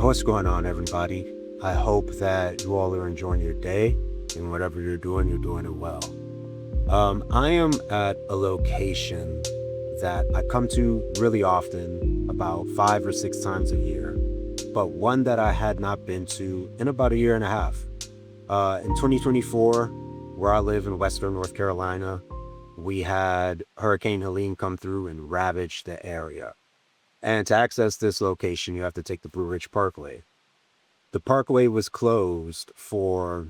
What's going on, everybody? I hope that you all are enjoying your day and whatever you're doing it well. I am at a location that I come to really often, about 5 or 6 times a year, but one that I had not been to in about a year and a half. In 2024, where I live in Western North Carolina, we had Hurricane Helene come through and ravage the area. And to access this location, you have to take the Blue Ridge Parkway. The parkway was closed for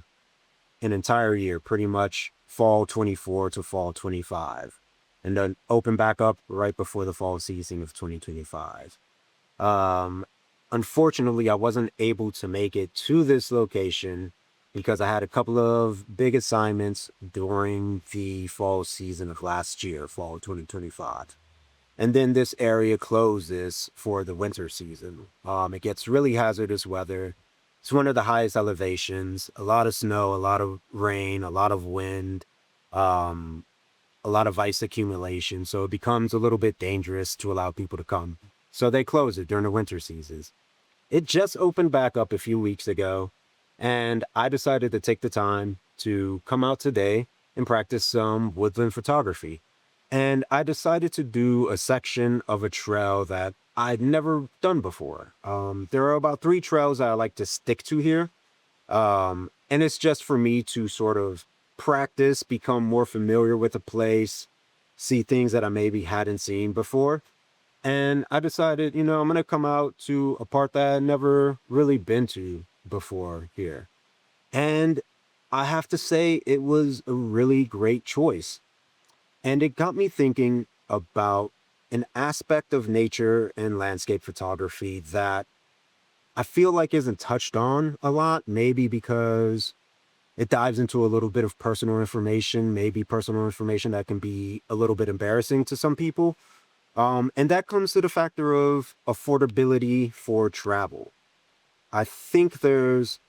an entire year, pretty much fall 24 to fall 25, and then opened back up right before the fall season of 2025. Um, Unfortunately, I wasn't able to make it to this location because I had a couple of big assignments during the fall season of last year, fall 2025. And then this area closes for the winter season. It gets really hazardous weather. It's one of the highest elevations, a lot of snow, a lot of rain, a lot of wind, um, a lot of ice accumulation. So it becomes a little bit dangerous to allow people to come. So they close it during the winter seasons. It just opened back up a few weeks ago, and I decided to take the time to come out today and practice some woodland photography. And I decided to do a section of a trail that I'd never done before. There are about 3 trails that I like to stick to here. And it's just for me to sort of practice, become more familiar with the place, see things that I maybe hadn't seen before. And I decided, I'm going to come out to a part that I'd never really been to before here. And I have to say, it was a really great choice. And it got me thinking about an aspect of nature and landscape photography that I feel like isn't touched on a lot, maybe because it dives into a little bit of personal information, maybe personal information that can be a little bit embarrassing to some people. And that comes to the factor of affordability for travel. I think there's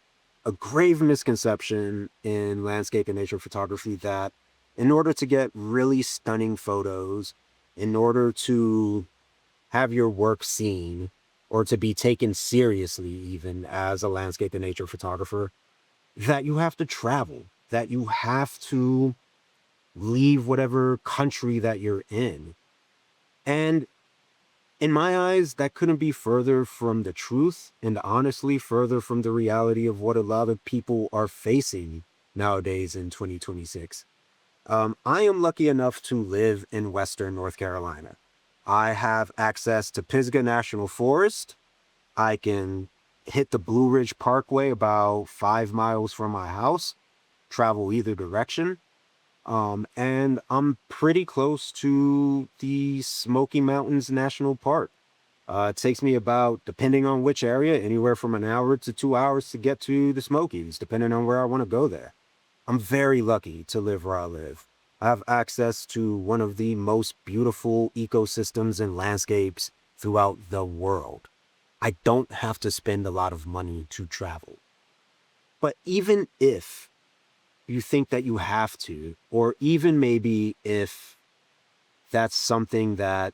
a grave misconception in landscape and nature photography that in order to get really stunning photos, in order to have your work seen, or to be taken seriously, even as a landscape and nature photographer, that you have to travel, that you have to leave whatever country that you're in. And in my eyes, that couldn't be further from the truth, and honestly, further from the reality of what a lot of people are facing nowadays in 2026. I am lucky enough to live in Western North Carolina. I have access to Pisgah National Forest. I can hit the Blue Ridge Parkway about 5 miles from my house, travel either direction. And I'm pretty close to the Smoky Mountains National Park. It takes me about, depending on which area, anywhere from an hour to 2 hours to get to the Smokies, depending on where I want to go there. I'm very lucky to live where I live. I have access to one of the most beautiful ecosystems and landscapes throughout the world. I don't have to spend a lot of money to travel. But even if you think that you have to, or even maybe if that's something that,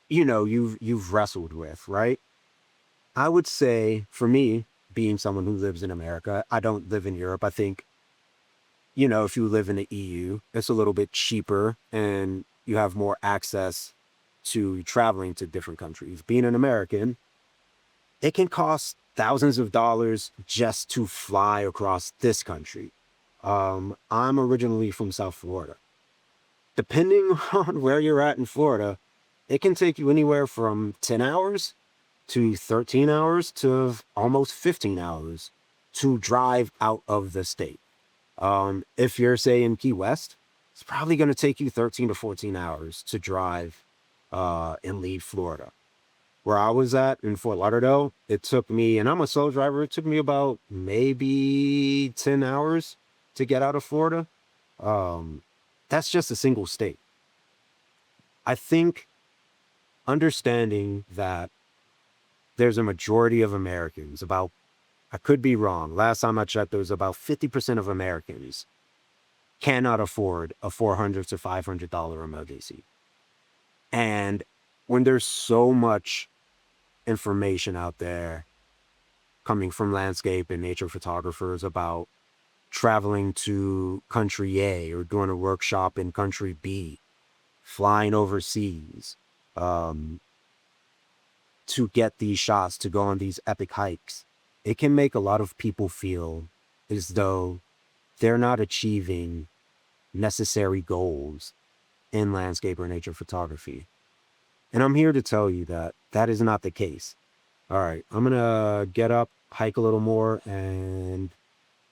you've wrestled with, right? I would say for me, being someone who lives in America, I don't live in Europe. I think, if you live in the EU, it's a little bit cheaper and you have more access to traveling to different countries. Being an American, it can cost thousands of dollars just to fly across this country. I'm originally from South Florida. Depending on where you're at in Florida, it can take you anywhere from 10 hours to 13 hours to almost 15 hours to drive out of the state. If you're, say, in Key West, it's probably going to take you 13 to 14 hours to drive and leave Florida. Where I was at in Fort Lauderdale, it took me, and I'm a solo driver, it took me about maybe 10 hours to get out of Florida. That's just a single state. I think understanding that there's a majority of Americans, I could be wrong. Last time I checked, there was about 50% of Americans cannot afford a $400 to $500 emergency. And when there's so much information out there coming from landscape and nature photographers about traveling to country A or doing a workshop in country B, flying overseas, um, to get these shots, to go on these epic hikes. It can make a lot of people feel as though they're not achieving necessary goals in landscape or nature photography. And I'm here to tell you that that is not the case. All right, I'm gonna get up, hike a little more, and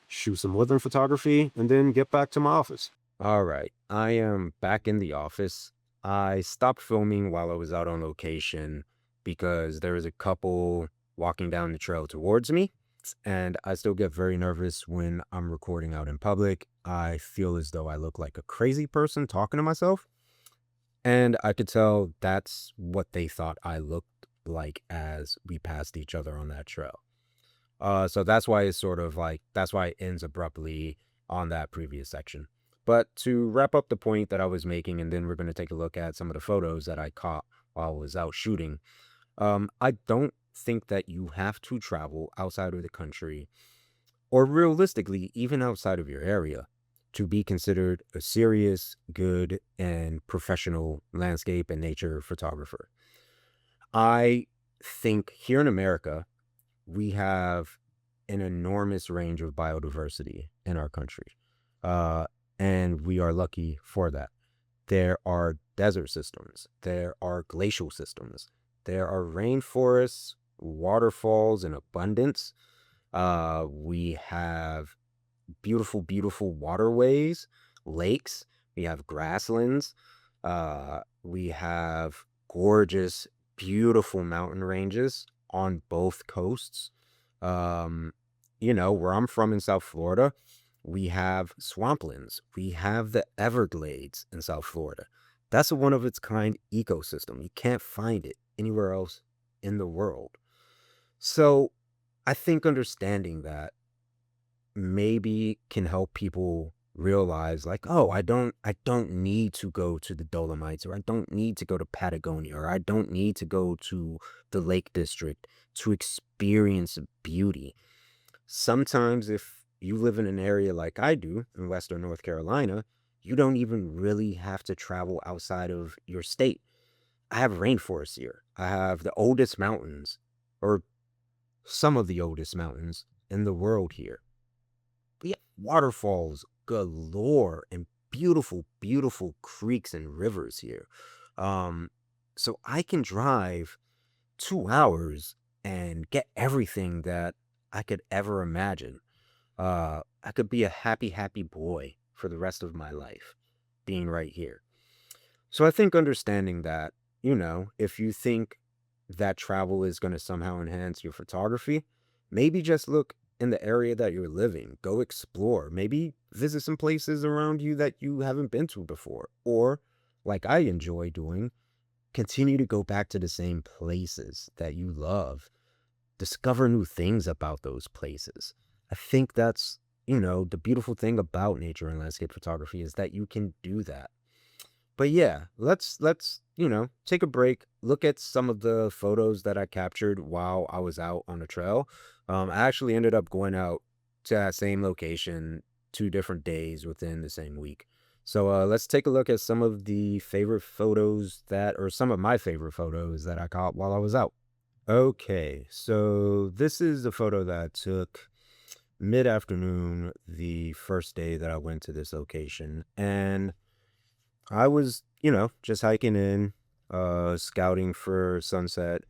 shoot some woodland photography, and then get back to my office. All right, I am back in the office. I stopped filming while I was out on location because there was a couple walking down the trail towards me, and I still get very nervous when I'm recording out in public. I feel as though I look like a crazy person talking to myself, and I could tell that's what they thought I looked like as we passed each other on that trail. So that's why it's sort of like that's why it ends abruptly on that previous section. But to wrap up the point that I was making, and then we're going to take a look at some of the photos that I caught while I was out shooting. I don't think that you have to travel outside of the country, or realistically, even outside of your area, to be considered a serious, good, and professional landscape and nature photographer. I think here in America, we have an enormous range of biodiversity in our country. Uh, and we are lucky for that. There are desert systems, there are glacial systems, there are rainforests, waterfalls in abundance. We have beautiful, beautiful waterways, lakes, we have grasslands, we have gorgeous, beautiful mountain ranges on both coasts. Um, where I'm from in South Florida, we have swamplands, we have the Everglades in South Florida. That's a one of its kind ecosystem. You can't find it anywhere else in the world. So I think understanding that maybe can help people realize like, oh, I don't need to go to the Dolomites, or I don't need to go to Patagonia, or I don't need to go to the Lake District to experience beauty. Sometimes if you live in an area like I do in Western North Carolina, you don't even really have to travel outside of your state. I have rainforests here. I have the oldest mountains, or some of the oldest mountains in the world here. We have waterfalls galore and beautiful, beautiful creeks and rivers here. Um, so I can drive 2 hours and get everything that I could ever imagine. I could be a happy, happy boy for the rest of my life being right here. So I think understanding that, if you think that travel is going to somehow enhance your photography, maybe just look in the area that you're living, go explore, maybe visit some places around you that you haven't been to before. Or, like I enjoy doing, continue to go back to the same places that you love, discover new things about those places. I think that's, the beautiful thing about nature and landscape photography is that you can do that. But yeah, let's take a break, look at some of the photos that I captured while I was out on the trail. I actually ended up going out to that same location 2 different days within the same week. So let's take a look at some of the favorite photos that, or some of my favorite photos that I caught while I was out. Okay, so this is the photo that I took mid-afternoon the first day that I went to this location. And I was, just hiking in, scouting for sunset,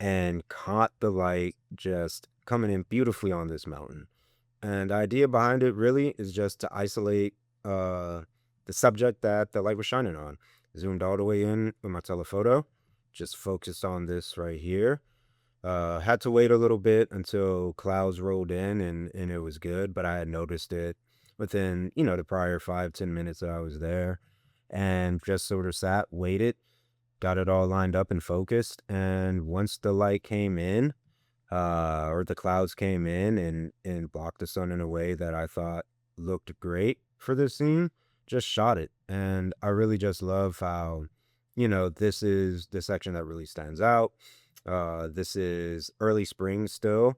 and caught the light just coming in beautifully on this mountain. And the idea behind it really is just to isolate the subject that the light was shining on. Zoomed all the way in with my telephoto, just focused on this right here. Had to wait a little bit until clouds rolled in, and it was good, but I had noticed it within, the prior 5, 10 minutes that I was there, and just sort of sat, waited, got it all lined up and focused. And once the light came in, or the clouds came in and blocked the sun in a way that I thought looked great for this scene, just shot it. And I really just love how, this is the section that really stands out. This is early spring still.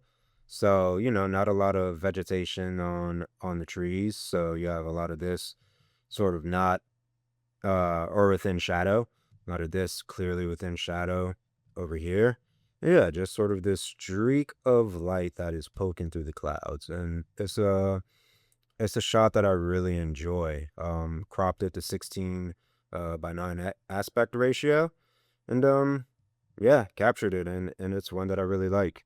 So, not a lot of vegetation on the trees. So you have a lot of this sort of not or within shadow. A lot of this clearly within shadow over here. Yeah, just sort of this streak of light that is poking through the clouds. And it's a shot that I really enjoy. Cropped it to 16 by 9 aspect ratio. And yeah, captured it, and it's one that I really like.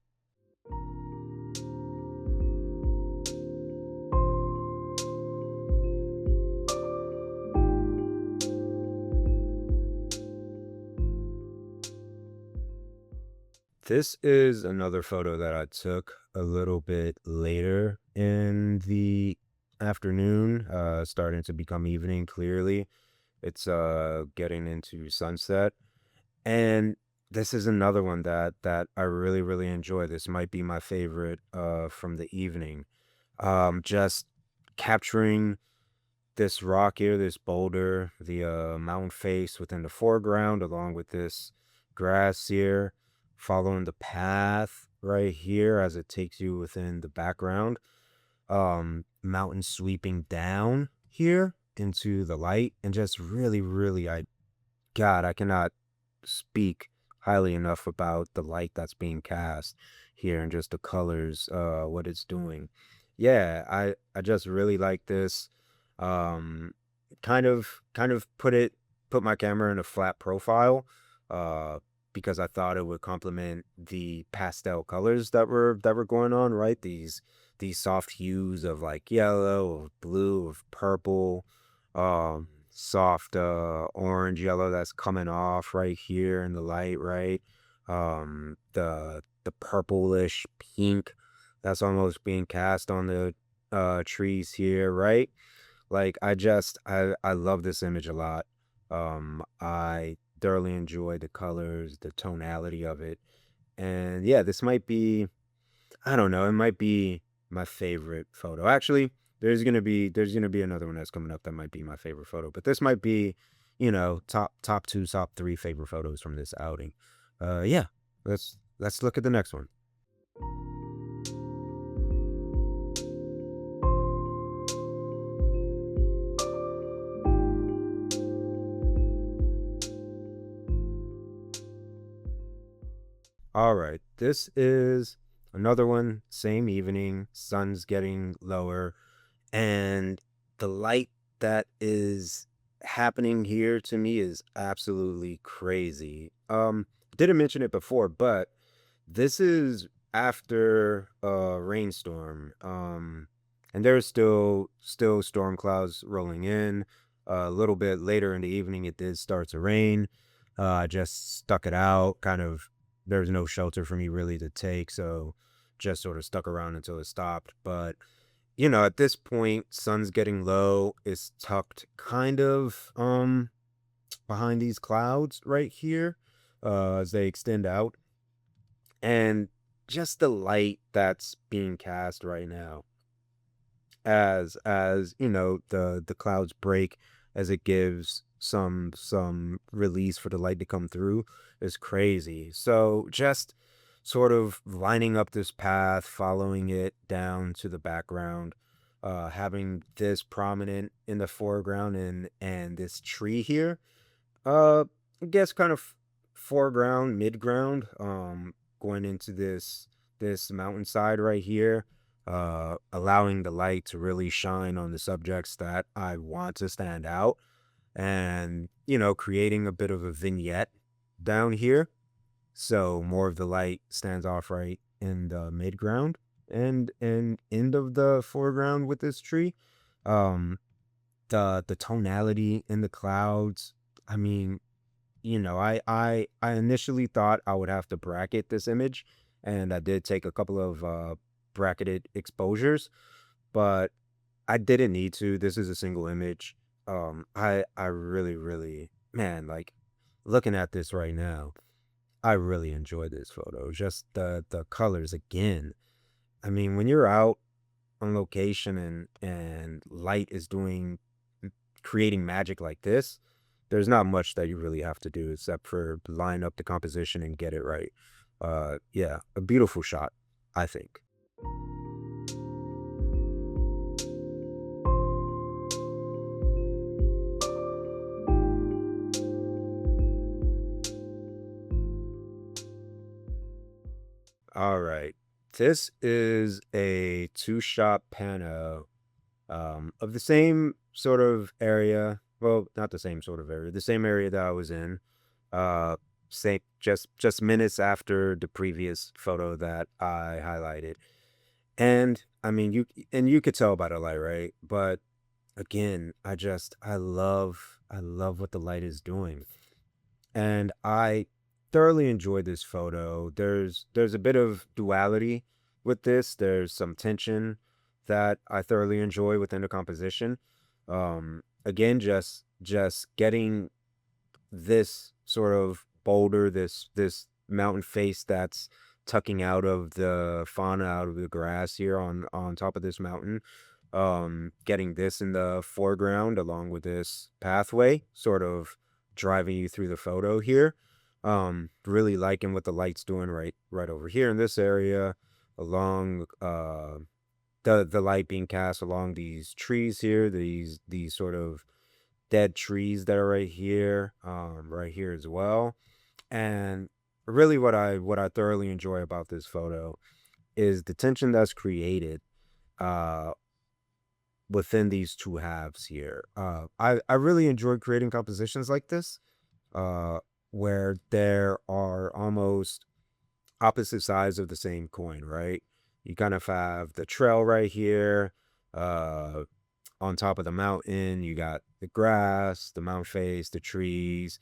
This is another photo that I took a little bit later in the afternoon, starting to become evening clearly. It's getting into sunset. And this is another one that I really, really enjoy. This might be my favorite from the evening. Just capturing this rock here, this boulder, the mountain face within the foreground, along with this grass here, following the path right here as it takes you within the background. Mountain sweeping down here into the light, and just really, really, God, I cannot speak highly enough about the light that's being cast here and just the colors, what it's doing. Yeah, I just really like this. Um, kind of put my camera in a flat profile, uh, because I thought it would complement the pastel colors that were going on, right? These soft hues of like yellow, of blue, of purple, soft orange yellow that's coming off right here in the light, right? The purplish pink that's almost being cast on the trees here, right? Like I love this image a lot. I thoroughly enjoy the colors, the tonality of it. And yeah, this might be, I don't know, it might be my favorite photo. Actually, there's gonna be another one that's coming up that might be my favorite photo, but this might be, top two, top three favorite photos from this outing. Yeah, let's look at the next one. All right, this is another one, same evening, sun's getting lower, and the light that is happening here to me is absolutely crazy. Didn't mention it before, but this is after a rainstorm. And there's still storm clouds rolling in. A little bit later in the evening, it did start to rain. I just stuck it out. Kind of, there's no shelter for me really to take, so just sort of stuck around until it stopped. But at this point, sun's getting low. It's tucked kind of behind these clouds right here, as they extend out, and just the light that's being cast right now as the clouds break, as it gives some release for the light to come through, is crazy. So just sort of lining up this path, following it down to the background, having this prominent in the foreground, and this tree here, uh, I guess kind of foreground, mid-ground, going into this mountainside right here, allowing the light to really shine on the subjects that I want to stand out, and creating a bit of a vignette down here, so more of the light stands off right in the mid-ground and end of the foreground with this tree. Um, the tonality in the clouds. I mean, I initially thought I would have to bracket this image, and I did take a couple of bracketed exposures, but I didn't need to. This is a single image. I really, really, man, like looking at this right now, I really enjoy this photo. Just the colors again. I mean, when you're out on location and light is doing creating magic like this, there's not much that you really have to do except for line up the composition and get it right. Yeah, a beautiful shot, I think. All right. This is a two-shot pano of the same sort of area. Well, not the same sort of area, the same area that I was in. Uh, same, just minutes after the previous photo that I highlighted. And I mean, you could tell by the light, right? But again, I love what the light is doing. And I thoroughly enjoyed this photo. There's a bit of duality with this. There's some tension that I thoroughly enjoy within the composition. Again, just getting this sort of boulder, this mountain face that's tucking out of the fauna, out of the grass here on top of this mountain. Getting this in the foreground along with this pathway, sort of driving you through the photo here. Really liking what the light's doing right over here in this area, along the light being cast along these trees here, these sort of dead trees that are right here as well. And really what I thoroughly enjoy about this photo is the tension that's created uh within these two halves here. I really enjoy creating compositions like this, uh where there are almost opposite sides of the same coin, right? You kind of have the trail right here, uh on top of the mountain, you got the grass, the mountain face, the trees,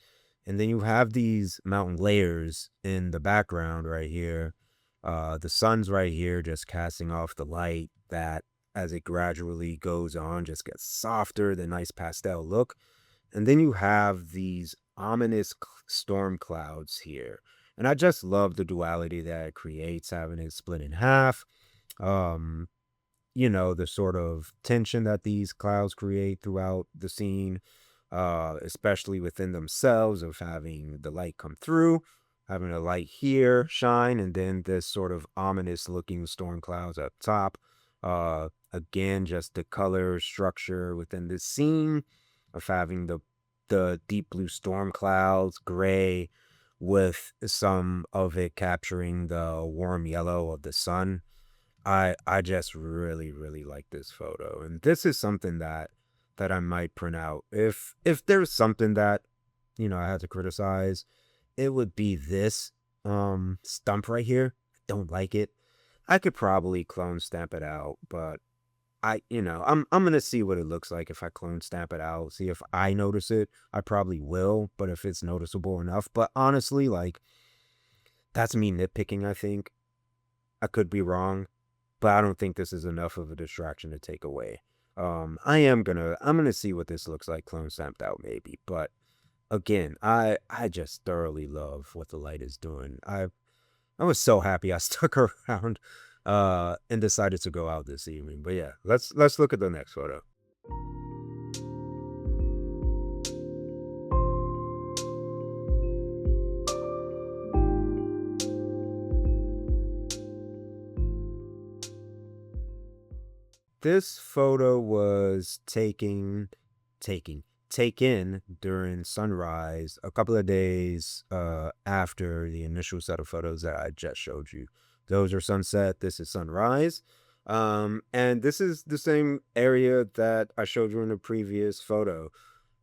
and then you have these mountain layers in the background right here. The sun's right here, just casting off the light that, as it gradually goes on, just gets softer, the nice pastel look. And then you have these ominous storm clouds here. And I just love the duality that it creates, having it split in half. Um, the sort of tension that these clouds create throughout the scene, especially within themselves, of having the light come through, having a light here shine, and then this sort of ominous looking storm clouds up top. Again, just the color structure within this scene of having the deep blue storm clouds, gray, with some of it capturing the warm yellow of the sun. I just really, really like this photo, and this is something that I might print out. If there's something that, I had to criticize, it would be this stump right here. Don't like it. I could probably clone stamp it out, but I'm gonna see what it looks like if I clone stamp it out, see if I notice it. I probably will, but if it's noticeable enough. But honestly, like, that's me nitpicking, I think. I could be wrong, but I don't think this is enough of a distraction to take away. I'm gonna see what this looks like clone stamped out maybe, but again, I just thoroughly love what the light is doing. I was so happy I stuck around and decided to go out this evening. But yeah, let's look at the next photo. This photo was taking taken during sunrise a couple of days after the initial set of photos that I just showed you. Those are sunset, this is sunrise. And this is the same area that I showed you in the previous photo.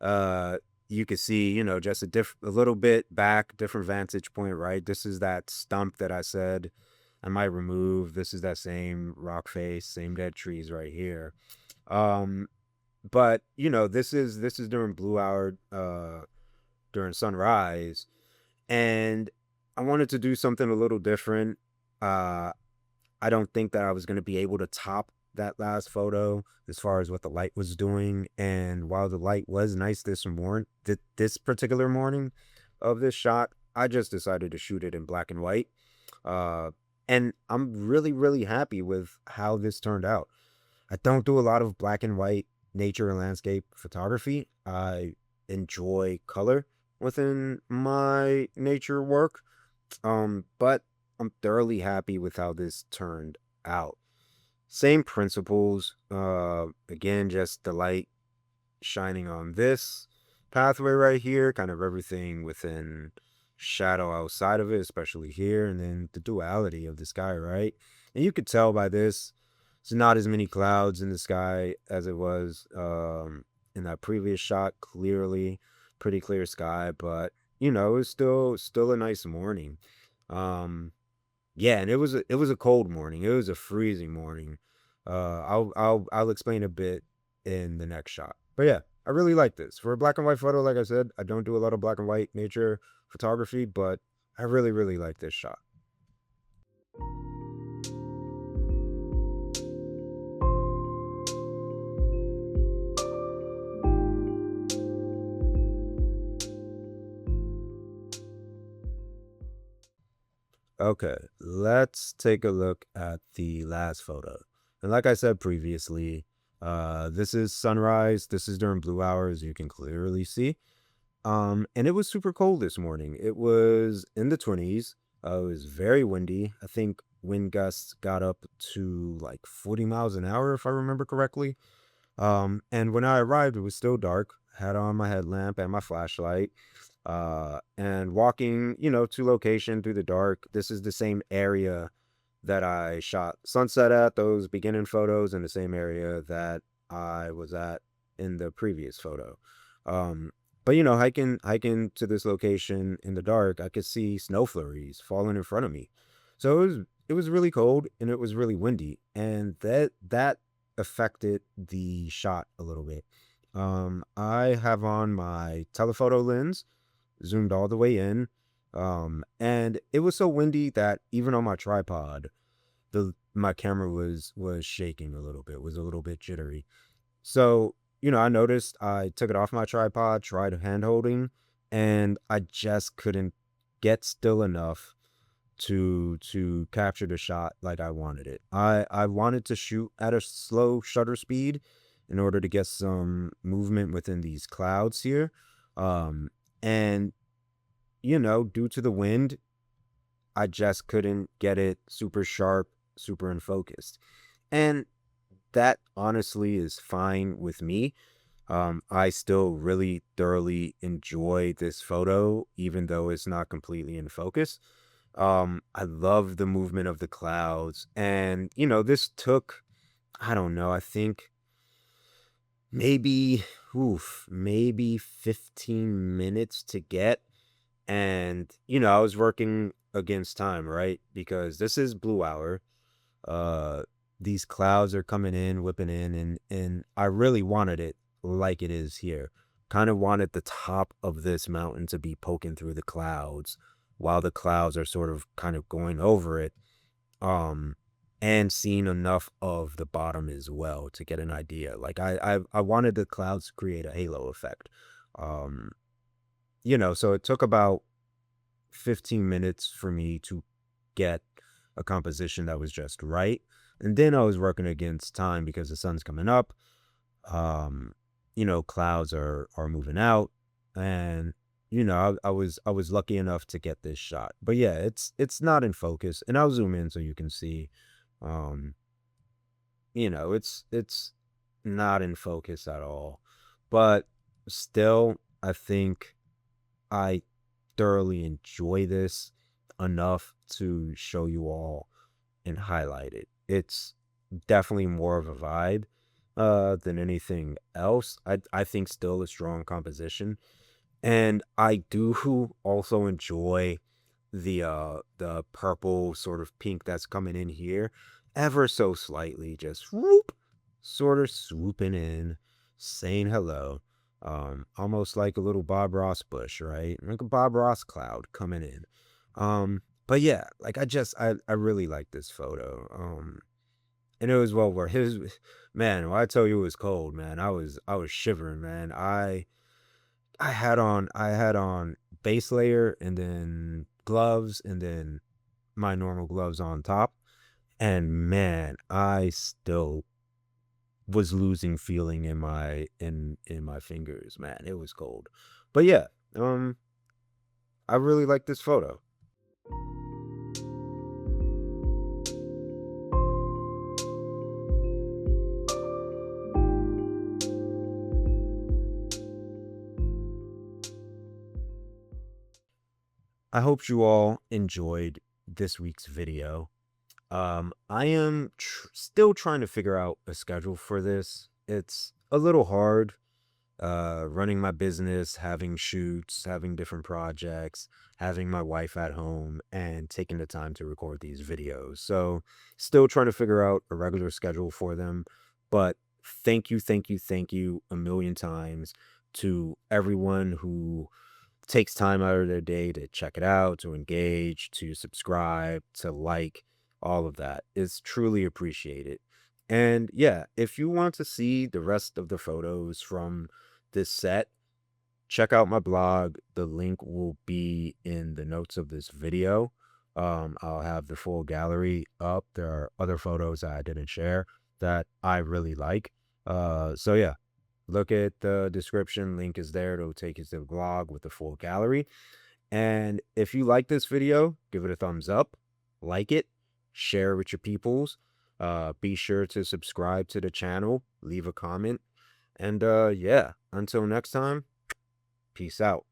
Uh you can see, just a little bit back, different vantage point, right? This is that stump that I said I might remove. This is that same rock face, same dead trees right here. Um, but this is during blue hour, during sunrise, and I wanted to do something a little different. Uh, I don't think that I was going to be able to top that last photo as far as what the light was doing. And while the light was nice this particular morning of this shot, I just decided to shoot it in black and white. Uh, and I'm really, really happy with how this turned out. I don't do a lot of black and white nature and landscape photography. I enjoy color within my nature work. But I'm thoroughly happy with how this turned out. Same principles. Again, just the light shining on this pathway right here, kind of everything within shadow outside of it, especially here, and then the duality of the sky, right? And you could tell by this, it's not as many clouds in the sky as it was in that previous shot. Clearly, pretty clear sky, but it's still a nice morning. Um, yeah, and it was a cold morning. It was a freezing morning. I'll explain a bit in the next shot. But yeah, I really like this. For a black and white photo, like I said, I don't do a lot of black and white nature photography, but I really, really like this shot. Okay, let's take a look at the last photo. And like I said previously, this is sunrise. This is during blue hours. You can clearly see. And it was super cold this morning. It was in the 20s. It was very windy. I think wind gusts got up to like 40 miles an hour, if I remember correctly. And when I arrived, it was still dark. Had on my headlamp and my flashlight. And walking, to location through the dark. This is the same area that I shot sunset at, those beginning photos in the same area that I was at in the previous photo. Um, but hiking to this location in the dark, I could see snow flurries falling in front of me. So it was really cold and it was really windy, and that affected the shot a little bit. I have on my telephoto lens zoomed all the way in. And it was so windy that even on my tripod, my camera was shaking a little bit, was a little bit jittery. So, I noticed I took it off my tripod, tried hand holding, and I just couldn't get still enough to capture the shot like I wanted it. I wanted to shoot at a slow shutter speed in order to get some movement within these clouds here. And due to the wind, I just couldn't get it super sharp, super in focus. And that honestly is fine with me. I still really thoroughly enjoy this photo, even though it's not completely in focus. I love the movement of the clouds. And, this took, I don't know, I think maybe, maybe 15 minutes to get. And, I was working against time, right? Because this is blue hour. Uh, these clouds are coming in, whipping in, and I really wanted it like it is here. Kind of wanted the top of this mountain to be poking through the clouds while the clouds are sort of kind of going over it. Um, and seeing enough of the bottom as well to get an idea. Like I wanted the clouds to create a halo effect. Um, so it took about 15 minutes for me to get a composition that was just right. And then I was working against time because the sun's coming up. Um, clouds are moving out. And I was lucky enough to get this shot. But yeah, it's not in focus. And I'll zoom in so you can see. Um, it's not in focus at all. But still, I think I thoroughly enjoy this enough to show you all and highlight it. It's definitely more of a vibe than anything else. I think still a strong composition. And I do also enjoy the purple sort of pink that's coming in here ever so slightly, just whoop, sort of swooping in, saying hello. Almost like a little Bob Ross bush, right? Like a Bob Ross cloud coming in. But yeah, like I really like this photo. And it was well worth his man, when I tell you it was cold, man, I was shivering, man. I had on base layer and then gloves and then my normal gloves on top. And man, I still was losing feeling in my fingers, man. It was cold. But yeah, I really like this photo. I hope you all enjoyed this week's video. I am still trying to figure out a schedule for this. It's a little hard running my business, having shoots, having different projects, having my wife at home, and taking the time to record these videos. So, still trying to figure out a regular schedule for them. But thank you a million times to everyone who takes time out of their day to check it out, to engage, to subscribe, to like, all of that is truly appreciated. And yeah, if you want to see the rest of the photos from this set, check out my blog. The link will be in the notes of this video. I'll have the full gallery up. There are other photos that I didn't share that I really like. So yeah, look at the description. Link is there. It'll take you to the blog with the full gallery. And if you like this video, give it a thumbs up, like it, share with your peoples. Be sure to subscribe to the channel, leave a comment. And yeah, until next time, peace out.